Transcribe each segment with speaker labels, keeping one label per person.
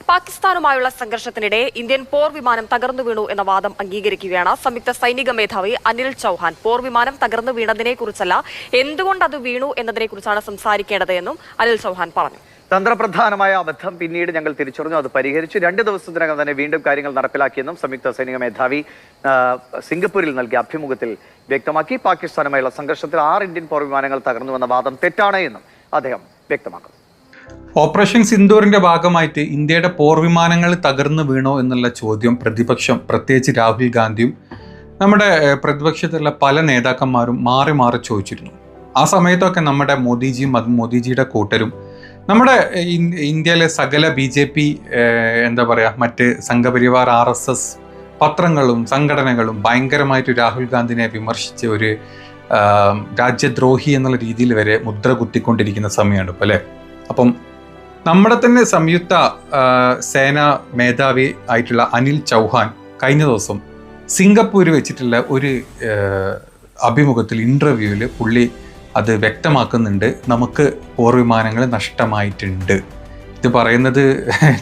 Speaker 1: പാകിസ്ഥാനുമായുള്ള സംഘർഷത്തിനിടെ Indian പോർ വിമാനം തകർന്നു വീണു എന്ന വാദം അംഗീകരിക്കുകയാണ് സംയുക്ത സൈനിക മേധാവി അനിൽ ചൌഹാൻ. പോർ വിമാനം തകർന്നു വീണതിനെക്കുറിച്ചല്ല, എന്തുകൊണ്ട് അത് വീണു എന്നതിനെക്കുറിച്ചാണ് സംസാരിക്കേണ്ടത് എന്നും അനിൽ ചൌഹാൻ പറഞ്ഞു.
Speaker 2: തന്ത്രപ്രധാനമായ അബദ്ധം പിന്നീട് ഞങ്ങൾ തിരിച്ചറിഞ്ഞു, അത് പരിഹരിച്ചു. 2 ദിവസത്തിനകം തന്നെ വീണ്ടും കാര്യങ്ങൾ നടപ്പിലാക്കിയെന്നും സംയുക്ത സൈനിക മേധാവി സിംഗപ്പൂരിൽ നൽകിയ അഭിമുഖത്തിൽ വ്യക്തമാക്കി. പാകിസ്ഥാനുമായുള്ള സംഘർഷത്തിൽ 6 ഇന്ത്യൻ പോർ വിമാനങ്ങൾ തകർന്നുവെന്ന വാദം തെറ്റാണ് എന്നും അദ്ദേഹം വ്യക്തമാക്കുന്നു.
Speaker 3: ഓപ്പറേഷൻ സിന്ദൂറിന്റെ ഭാഗമായിട്ട് ഇന്ത്യയുടെ പോർ വിമാനങ്ങൾ തകർന്നു വീണോ എന്നുള്ള ചോദ്യം പ്രതിപക്ഷം, പ്രത്യേകിച്ച് രാഹുൽ ഗാന്ധിയും നമ്മുടെ പ്രതിപക്ഷത്തിലുള്ള പല നേതാക്കന്മാരും മാറി മാറി ചോദിച്ചിരുന്നു. ആ സമയത്തൊക്കെ നമ്മുടെ മോദിജിയും മോദിജിയുടെ കൂട്ടരും നമ്മുടെ ഇന്ത്യയിലെ സകല BJP മറ്റ് സംഘപരിവാർ RSS പത്രങ്ങളും സംഘടനകളും ഭയങ്കരമായിട്ട് രാഹുൽ ഗാന്ധിനെ വിമർശിച്ച് ഒരു രാജ്യദ്രോഹി എന്നുള്ള രീതിയിൽ വരെ മുദ്ര കുത്തിക്കൊണ്ടിരിക്കുന്ന സമയമാണ് ഇപ്പോൾ അല്ലേ. അപ്പം നമ്മുടെ തന്നെ സംയുക്ത സേനാ മേധാവി ആയിട്ടുള്ള അനിൽ ചൗഹാൻ കഴിഞ്ഞ ദിവസം സിംഗപ്പൂർ വെച്ചിട്ടുള്ള ഒരു അഭിമുഖത്തിൽ ഇൻ്റർവ്യൂവിൽ പുള്ളി അത് വ്യക്തമാക്കുന്നുണ്ട്. നമുക്ക് പോർ വിമാനങ്ങൾ നഷ്ടമായിട്ടുണ്ട്. ഇത് പറയുന്നത്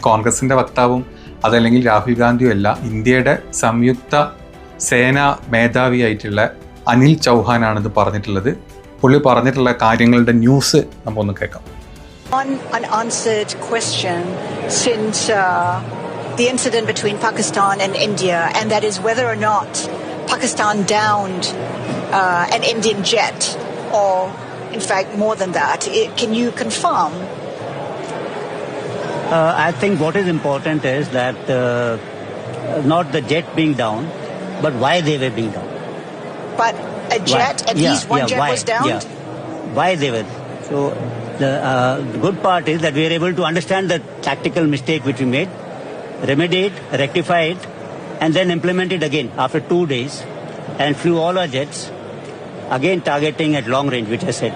Speaker 3: കോൺഗ്രസിൻ്റെ വക്താവും അതല്ലെങ്കിൽ രാഹുൽ ഗാന്ധിയും അല്ല, ഇന്ത്യയുടെ സംയുക്ത സേനാ മേധാവിയായിട്ടുള്ള അനിൽ ചൗഹാനാണിത് പറഞ്ഞിട്ടുള്ളത്. പുള്ളി പറഞ്ഞിട്ടുള്ള കാര്യങ്ങളുടെ ന്യൂസ് നമുക്കൊന്ന് കേൾക്കാം.
Speaker 4: One unanswered question since the incident between Pakistan and India, and that is whether or not Pakistan downed an Indian jet, or in fact more than that. Can you confirm?
Speaker 5: I think what is important is that not the jet being down, but why they were being down.
Speaker 4: But a jet, at least one jet was downed?
Speaker 5: Yeah. Why they were. So the good part is that we are able to understand the tactical mistake which we made, remedy it, rectify it, and then implement it again after 2 days, and flew all our jets, again targeting at long range, which I said.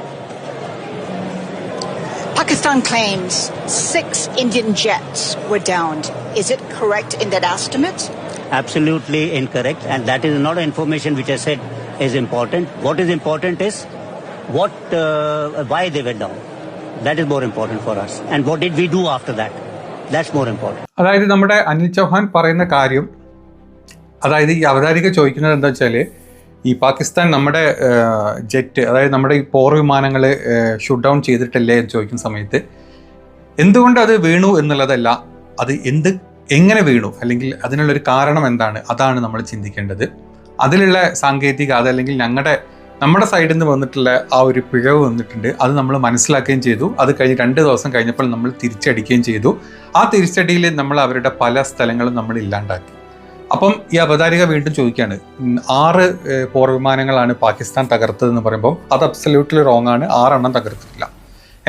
Speaker 4: Pakistan claims 6 Indian jets were downed. Is it correct in that estimate?
Speaker 5: Absolutely incorrect, and that is not information which I said is important. What is important is why they were down. That is more important for us. And what did we do after that? That's more important.
Speaker 3: അതായത് നമ്മുടെ അനിൽ ചൗഹാൻ പറയുന്ന കാര്യം, അതായത് ഈ അവതാരിക ചോദിക്കുന്നത് എന്താ വെച്ചാൽ, ഈ പാകിസ്ഥാൻ നമ്മുടെ ജെറ്റ്, അതായത് നമ്മുടെ ഈ പോർ വിമാനങ്ങൾ ഷൂട്ട് ഡൗൺ ചെയ്തിട്ടില്ലേ എന്ന് ചോദിക്കുന്ന സമയത്ത് എന്തുകൊണ്ട് അത് വീണു എന്നുള്ളതല്ല, അത് എങ്ങനെ വീണു അല്ലെങ്കിൽ അതിനുള്ളൊരു കാരണം എന്താണ്, അതാണ് നമ്മൾ ചിന്തിക്കേണ്ടത്. അതിലുള്ള സാങ്കേതിക അതല്ലെങ്കിൽ നമ്മുടെ സൈഡിൽ നിന്ന് വന്നിട്ടുള്ള ആ ഒരു പിഴവ് വന്നിട്ടുണ്ട്. അത് നമ്മൾ മനസ്സിലാക്കുകയും ചെയ്തു. അത് കഴിഞ്ഞ് 2 ദിവസം കഴിഞ്ഞപ്പോൾ നമ്മൾ തിരിച്ചടിക്കുകയും ചെയ്തു. ആ തിരിച്ചടിയിൽ നമ്മൾ അവരുടെ പല സ്ഥലങ്ങളും നമ്മൾ ഇല്ലാണ്ടാക്കി. അപ്പം ഈ അവതാരിക വീണ്ടും ചോദിക്കുകയാണ്, 6 പോർ വിമാനങ്ങളാണ് പാകിസ്ഥാൻ തകർത്തതെന്ന് പറയുമ്പോൾ അത് അബ്സല്യൂട്ട്ലി റോങ് ആണ്. 6 എണ്ണം തകർത്തിട്ടില്ല.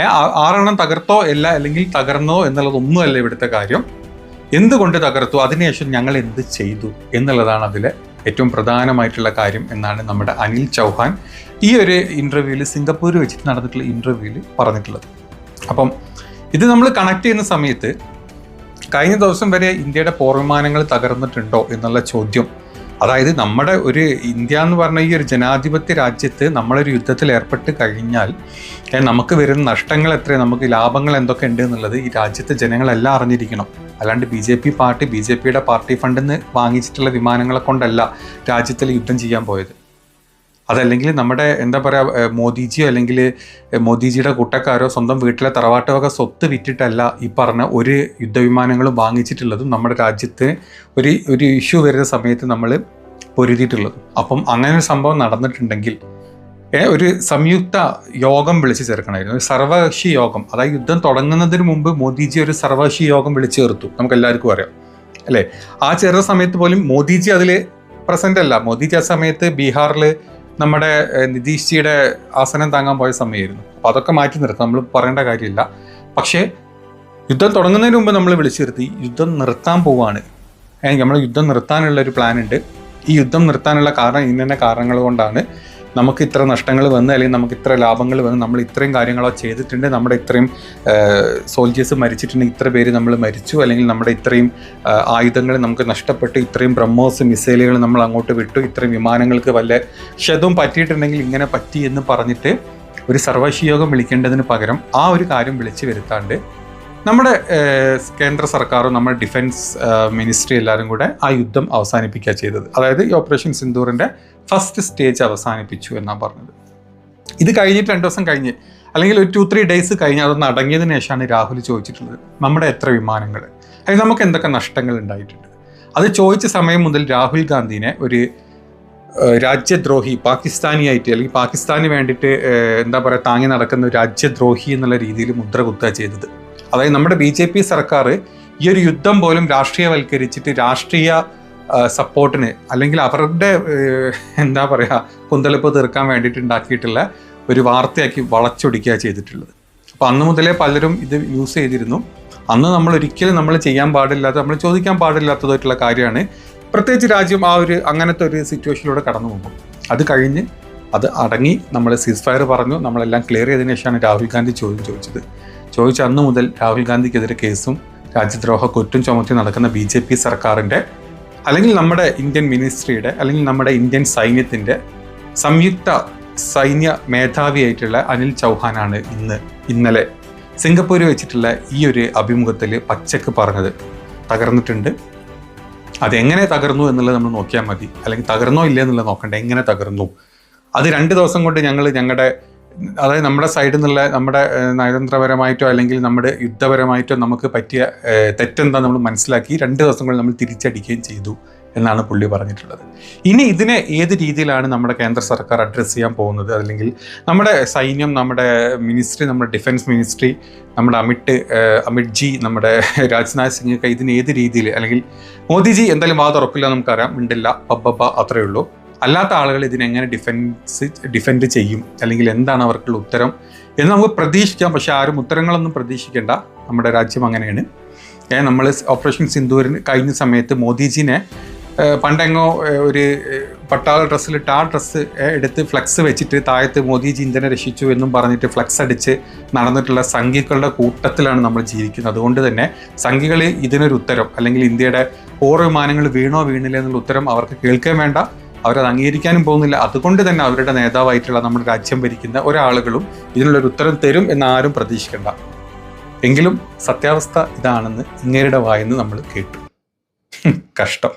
Speaker 3: 6 എണ്ണം തകർത്തോ അല്ലെങ്കിൽ തകർന്നോ എന്നുള്ളതൊന്നുമല്ല ഇവിടുത്തെ കാര്യം. എന്തുകൊണ്ട് തകർത്തു, അതിനുശേഷം ഞങ്ങൾ എന്ത് ചെയ്തു എന്നുള്ളതാണ് അതിലെ ഏറ്റവും പ്രധാനമായിട്ടുള്ള കാര്യം എന്നാണ് നമ്മുടെ അനിൽ ചൗഹാൻ ഈ ഒരു ഇൻ്റർവ്യൂവിൽ, സിംഗപ്പൂർ വെച്ചിട്ട് നടന്നിട്ടുള്ള ഇൻ്റർവ്യൂവിൽ പറഞ്ഞിട്ടുള്ളത്. അപ്പം ഇത് നമ്മൾ കണക്ട് ചെയ്യുന്ന സമയത്ത് കഴിഞ്ഞ ദിവസം വരെ ഇന്ത്യയുടെ പോർ വിമാനങ്ങൾ തകർന്നിട്ടുണ്ടോ എന്നുള്ള ചോദ്യം, അതായത് നമ്മുടെ ഒരു ഇന്ത്യ എന്ന് പറഞ്ഞ ഈ ഒരു ജനാധിപത്യ രാജ്യത്ത് നമ്മളൊരു യുദ്ധത്തിൽ ഏർപ്പെട്ട് കഴിഞ്ഞാൽ നമുക്ക് വരുന്ന നഷ്ടങ്ങൾ എത്ര, നമുക്ക് ലാഭങ്ങൾ എന്തൊക്കെ ഉണ്ട് എന്നുള്ളത് ഈ രാജ്യത്തെ ജനങ്ങളെല്ലാം അറിഞ്ഞിരിക്കണം. അല്ലാണ്ട് BJPയുടെ പാർട്ടി ഫണ്ടിൽ നിന്ന് വാങ്ങിച്ചിട്ടുള്ള വിമാനങ്ങളെ കൊണ്ടല്ല രാജ്യത്തിൽ യുദ്ധം ചെയ്യാൻ പോയത്. അതല്ലെങ്കിൽ നമ്മുടെ മോദിജിയോ അല്ലെങ്കിൽ മോദിജിയുടെ കൂട്ടക്കാരോ സ്വന്തം വീട്ടിലെ തറവാട്ട് വക സ്വത്ത് വിറ്റിട്ടല്ല ഈ പറഞ്ഞ ഒരു യുദ്ധവിമാനങ്ങളും വാങ്ങിച്ചിട്ടുള്ളതും നമ്മുടെ രാജ്യത്ത് ഒരു ഇഷ്യൂ വരുന്ന സമയത്ത് നമ്മൾ പൊരുതിയിട്ടുള്ളതും. അപ്പം അങ്ങനെ ഒരു സംഭവം നടന്നിട്ടുണ്ടെങ്കിൽ ഒരു സംയുക്ത യോഗം വിളിച്ചു ചേർക്കണമായിരുന്നു, ഒരു സർവകക്ഷി യോഗം. അതായത് യുദ്ധം തുടങ്ങുന്നതിന് മുമ്പ് മോദിജി ഒരു സർവകക്ഷി യോഗം വിളിച്ചു ചേർത്തു, നമുക്ക് എല്ലാവർക്കും അറിയാം അല്ലേ. ആ ചേർന്ന സമയത്ത് പോലും മോദിജി അതിൽ പ്രസന്റ് അല്ല. മോദിജി ആ സമയത്ത് ബീഹാറിൽ നമ്മുടെ നിതീഷ്ജിയുടെ ആസനം താങ്ങാൻ പോയ സമയമായിരുന്നു. അപ്പോൾ അതൊക്കെ മാറ്റി നിർത്താം, നമ്മൾ പറയേണ്ട കാര്യമില്ല. പക്ഷേ യുദ്ധം തുടങ്ങുന്നതിന് മുമ്പ് നമ്മൾ വിളിച്ചു നിർത്തി യുദ്ധം നിർത്താൻ പോവാണ്, നമ്മൾ യുദ്ധം നിർത്താനുള്ള ഒരു പ്ലാൻ ഉണ്ട്. ഈ യുദ്ധം നിർത്താനുള്ള കാരണം ഇന്ന കാരണങ്ങൾ കൊണ്ടാണ് നമുക്ക് ഇത്ര നഷ്ടങ്ങൾ വന്ന്, അല്ലെങ്കിൽ നമുക്ക് ഇത്ര ലാഭങ്ങൾ വന്ന്, നമ്മൾ ഇത്രയും കാര്യങ്ങളോ ചെയ്തിട്ടുണ്ട്, നമ്മുടെ ഇത്രയും സോൾജേഴ്സ് മരിച്ചിട്ടുണ്ടെങ്കിൽ ഇത്ര പേര് നമ്മൾ മരിച്ചു, അല്ലെങ്കിൽ നമ്മുടെ ഇത്രയും ആയുധങ്ങൾ നമുക്ക് നഷ്ടപ്പെട്ടു, ഇത്രയും ബ്രഹ്മോസ് മിസൈലുകൾ നമ്മൾ അങ്ങോട്ട് വിട്ടു, ഇത്രയും വിമാനങ്ങൾക്ക് വല്ല ക്ഷതവും പറ്റിയിട്ടുണ്ടെങ്കിൽ ഇങ്ങനെ പറ്റി എന്ന് പറഞ്ഞിട്ട് ഒരു സർവകക്ഷി യോഗം വിളിക്കേണ്ടതിന് പകരം ആ ഒരു കാര്യം വിളിച്ചു വരുത്താണ്ട് നമ്മുടെ കേന്ദ്ര സർക്കാരും നമ്മുടെ ഡിഫൻസ് മിനിസ്ട്രി എല്ലാവരും കൂടെ ആ യുദ്ധം അവസാനിപ്പിക്കുക ചെയ്തത്. അതായത് ഈ ഓപ്പറേഷൻ സിന്ദൂറിൻ്റെ ഫസ്റ്റ് സ്റ്റേജ് അവസാനിപ്പിച്ചു എന്നാണ് പറഞ്ഞത്. ഇത് കഴിഞ്ഞിട്ട് 2 ദിവസം കഴിഞ്ഞ് അല്ലെങ്കിൽ ഒരു 2-3 ഡേയ്സ് കഴിഞ്ഞ് അതൊന്ന് അടങ്ങിയതിനു ശേഷമാണ് രാഹുൽ ചോദിച്ചിട്ടുള്ളത് നമ്മുടെ എത്ര വിമാനങ്ങൾ, അല്ലെങ്കിൽ നമുക്ക് എന്തൊക്കെ നഷ്ടങ്ങൾ ഉണ്ടായിട്ടുണ്ട്. അത് ചോദിച്ച സമയം മുതൽ രാഹുൽ ഗാന്ധിനെ ഒരു രാജ്യദ്രോഹി, പാകിസ്ഥാനിയായിട്ട് അല്ലെങ്കിൽ പാകിസ്ഥാന് വേണ്ടിയിട്ട് എന്താ പറയുക താങ്ങി നടക്കുന്ന ഒരു രാജ്യദ്രോഹി എന്നുള്ള രീതിയിൽ മുദ്ര കുത്തുക ചെയ്തത്. അതായത് നമ്മുടെ BJP സർക്കാർ ഈ ഒരു യുദ്ധം പോലും രാഷ്ട്രീയവൽക്കരിച്ചിട്ട് രാഷ്ട്രീയ സപ്പോർട്ടിന് അല്ലെങ്കിൽ അവരുടെ എന്താ പറയുക കുന്തളിപ്പ് തീർക്കാൻ വേണ്ടിയിട്ട് ഉണ്ടാക്കിയിട്ടുള്ള ഒരു വാർത്തയാക്കി വളച്ചൊടിക്കുക ചെയ്തിട്ടുള്ളത്. അപ്പോൾ അന്ന് മുതലേ പലരും ഇത് യൂസ് ചെയ്തിരുന്നു. അന്ന് നമ്മൾ ഒരിക്കലും നമ്മൾ ചെയ്യാൻ പാടില്ലാത്ത, നമ്മൾ ചോദിക്കാൻ പാടില്ലാത്തതായിട്ടുള്ള കാര്യമാണ്. പ്രത്യേകിച്ച് രാജ്യം ആ ഒരു അങ്ങനത്തെ ഒരു സിറ്റുവേഷനിലൂടെ കടന്നു പോകും. അത് കഴിഞ്ഞ് അത് അടങ്ങി നമ്മൾ സീസ് ഫയർ പറഞ്ഞു, നമ്മളെല്ലാം ക്ലിയർ ചെയ്തതിനു ശേഷമാണ് രാഹുൽ ഗാന്ധി ചോദിച്ചത്. ചോദിച്ച അന്ന് മുതൽ രാഹുൽ ഗാന്ധിക്കെതിരെ കേസും രാജ്യദ്രോഹ കുറ്റം ചുമത്തി നടക്കുന്ന BJP സർക്കാരിൻ്റെ അല്ലെങ്കിൽ നമ്മുടെ ഇന്ത്യൻ മിനിസ്ട്രിയുടെ അല്ലെങ്കിൽ നമ്മുടെ ഇന്ത്യൻ സൈന്യത്തിൻ്റെ സംയുക്ത സൈന്യ മേധാവിയായിട്ടുള്ള അനിൽ ചൗഹാനാണ് ഇന്നലെ സിംഗപ്പൂർ വെച്ചിട്ടുള്ള ഈ ഒരു അഭിമുഖത്തിൽ പച്ചക്ക് പറഞ്ഞത്. തകർന്നിട്ടുണ്ട്, അതെങ്ങനെ തകർന്നു എന്നുള്ളത് നമ്മൾ നോക്കിയാൽ മതി, അല്ലെങ്കിൽ തകർന്നോ ഇല്ല എന്നുള്ളത് നോക്കണ്ട, എങ്ങനെ തകർന്നു. അത് 2 ദിവസം കൊണ്ട് ഞങ്ങളുടെ അതായത് നമ്മുടെ സൈഡിൽ നിന്നുള്ള നമ്മുടെ നയതന്ത്രപരമായിട്ടോ അല്ലെങ്കിൽ നമ്മുടെ യുദ്ധപരമായിട്ടോ നമുക്ക് പറ്റിയ തെറ്റെന്താ നമ്മൾ മനസ്സിലാക്കി 2 ദിവസം കൊണ്ട് നമ്മൾ തിരിച്ചടിക്കുകയും ചെയ്തു എന്നാണ് പുള്ളി പറഞ്ഞിട്ടുള്ളത്. ഇനി ഇതിനെ ഏത് രീതിയിലാണ് നമ്മുടെ കേന്ദ്ര സർക്കാർ അഡ്രസ്സ് ചെയ്യാൻ പോകുന്നത്, അല്ലെങ്കിൽ നമ്മുടെ സൈന്യം, നമ്മുടെ മിനിസ്ട്രി, നമ്മുടെ ഡിഫൻസ് മിനിസ്ട്രി, നമ്മുടെ അമിത് ജി, നമ്മുടെ രാജ്നാഥ് സിംഗ് ഒക്കെ ഇതിന് ഏത് രീതിയിൽ, അല്ലെങ്കിൽ മോദിജി എന്തായാലും വാ തുറക്കില്ല നമുക്കറിയാം, മിണ്ടില്ല, പബ്ബ അത്രയേ ഉള്ളൂ. അല്ലാത്ത ആളുകൾ ഇതിനെങ്ങനെ ഡിഫെൻഡ് ചെയ്യും, അല്ലെങ്കിൽ എന്താണ് അവർക്കുള്ള ഉത്തരം എന്ന് നമുക്ക് പ്രതീക്ഷിക്കാം. പക്ഷെ ആരും ഉത്തരങ്ങളൊന്നും പ്രതീക്ഷിക്കേണ്ട, നമ്മുടെ രാജ്യം അങ്ങനെയാണ്. നമ്മൾ ഓപ്പറേഷൻ സിന്ദൂരിന് കഴിഞ്ഞ സമയത്ത് മോദിജിനെ പണ്ടെങ്ങോ ഒരു പട്ടാള ഡ്രസ്സിലിട്ട് ആ ഡ്രസ്സ് എടുത്ത് ഫ്ലക്സ് വെച്ചിട്ട് താഴത്ത് മോദിജി ഇന്ത്യനെ രക്ഷിച്ചു എന്നും പറഞ്ഞിട്ട് ഫ്ലക്സ് അടിച്ച് നടന്നിട്ടുള്ള സംഘികളുടെ കൂട്ടത്തിലാണ് നമ്മൾ ജീവിക്കുന്നത്. അതുകൊണ്ട് തന്നെ സംഘികൾ ഇതിനൊരു ഉത്തരം, അല്ലെങ്കിൽ ഇന്ത്യയുടെ വിമാനങ്ങൾ വീണില്ല എന്നുള്ള ഉത്തരം അവർക്ക് കേൾക്കാൻ വേണ്ട, അവരത് അംഗീകരിക്കാനും പോകുന്നില്ല. അതുകൊണ്ട് തന്നെ അവരുടെ നേതാവായിട്ടുള്ള നമ്മുടെ രാജ്യം ഭരിക്കുന്ന ഒരാളുകളും ഇതിനുള്ളൊരു ഉത്തരം തരും എന്നാരും പ്രതീക്ഷിക്കേണ്ട. എങ്കിലും സത്യാവസ്ഥ ഇതാണെന്ന് ഇങ്ങേരുടെ വായെന്ന് നമ്മൾ കേട്ടു. കഷ്ടം.